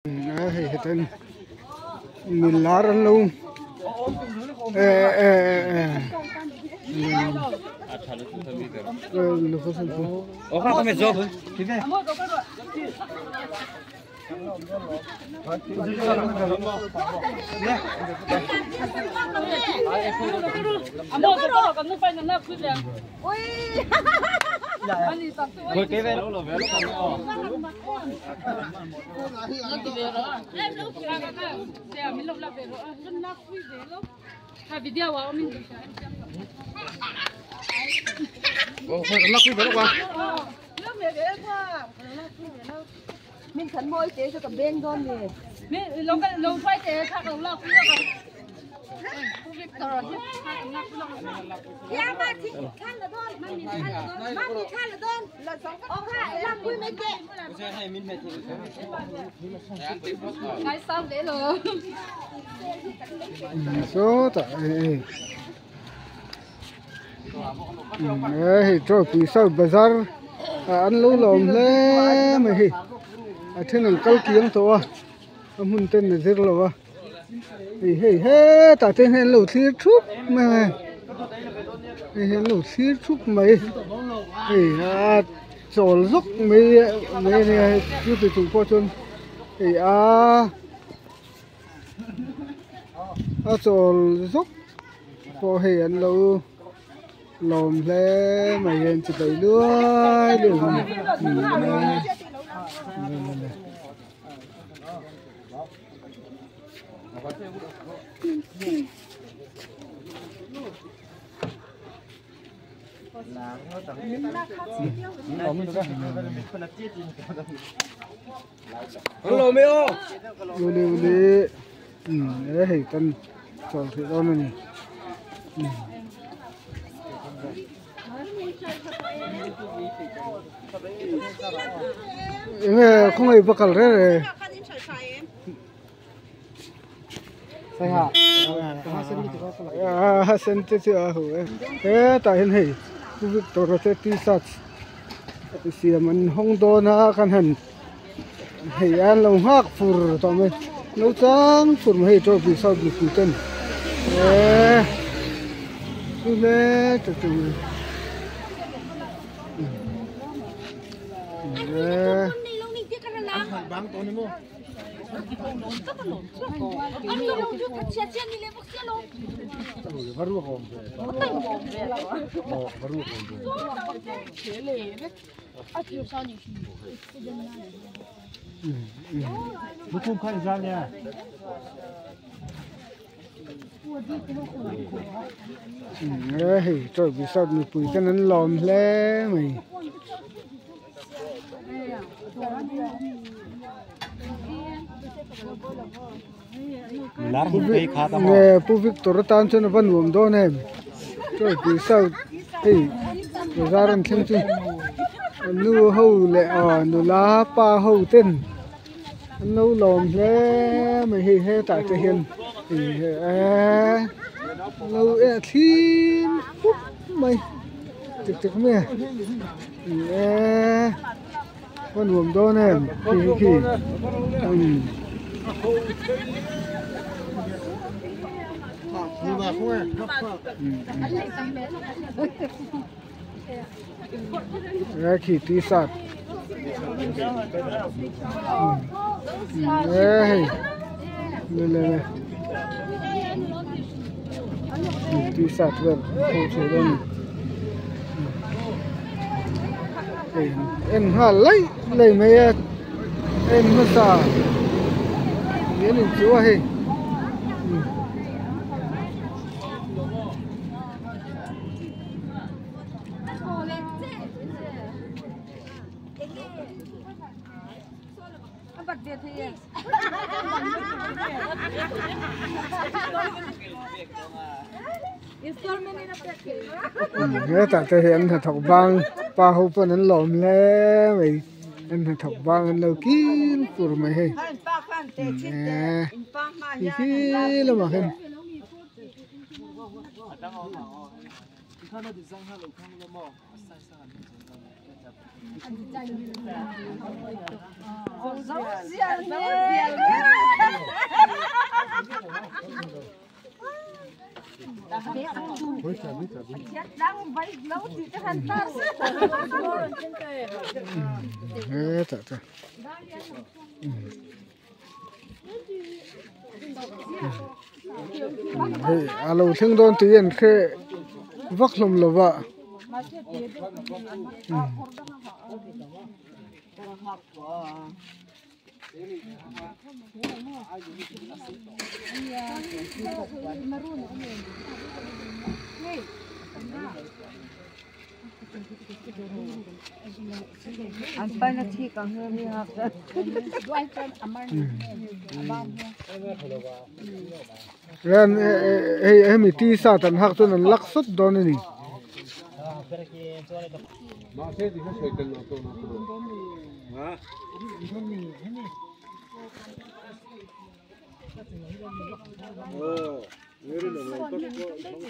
Heten mình lá rắn luôn mình khẩn môi chế cho cầm bên con nè mình lâu quay chế thằng lâu lâu ya mà thích khăn là thôi mà mình khăn là thôi là sống ông hai làm vui mấy kệ cái xong để rồi số tại cho quý sau bazar ăn lâu lòm lẽ mày thế nào câu kiếm thôi muốn tên là gì rồi hey ta tên hen lẩu xí trúc mà hen lẩu xí trúc mày trộn dốc mày này chưa phải trộn qua chân trộn dốc có hen lẩu lòm lẽ mày hen chỉ tới lưới được Hello Mio. Uli đấy con tròn thịt con này không ai bắt cả đấy sai hả sen thế chưa hả tại hiện nay khu vực tổ chức ti sát xem mình không đo na kan hẳn hay ăn lòng hắc phur tao mới nấu trắng phur mà hay cho bị sao bị phụ chân cứ thế từ từ Bang tôi nè mo. Baru aku. Baru aku. Bukan kan jalannya. Trời vì sao mình quỳ cái nến lòm lẽ mày nghe pu Victor tan cho nó vẫn uống đó em trời vì sao thì ra rằng thêm chứ nu hầu lệ nu lá pa hầu tên nấu lòm lẽ mày hay tại cái hiền thì lâu thiên phúc mày trực mẹ con uống đó nè khi Nhưng mà không ra khi tí sạt lên tí sạt vậy không chế đâu em hà lấy mấy em mất xa nghĩa là chúa hay nghe ta thể hiện thật thọc vang pa hộp phần lòm lẽ mày em thọc vang anh lâu kín phù mày hay khi là mà hen Giấu riêng đang vay lâu thì cái thằng ta chả chả alo thing don tiền khe vắc lồng lova anh phải là thi càng hơn đi học rồi ren mi ti sa tan hak chun an lak sut don ni Ma se di ka soitel na to na to. Ha? Oh, mere na to.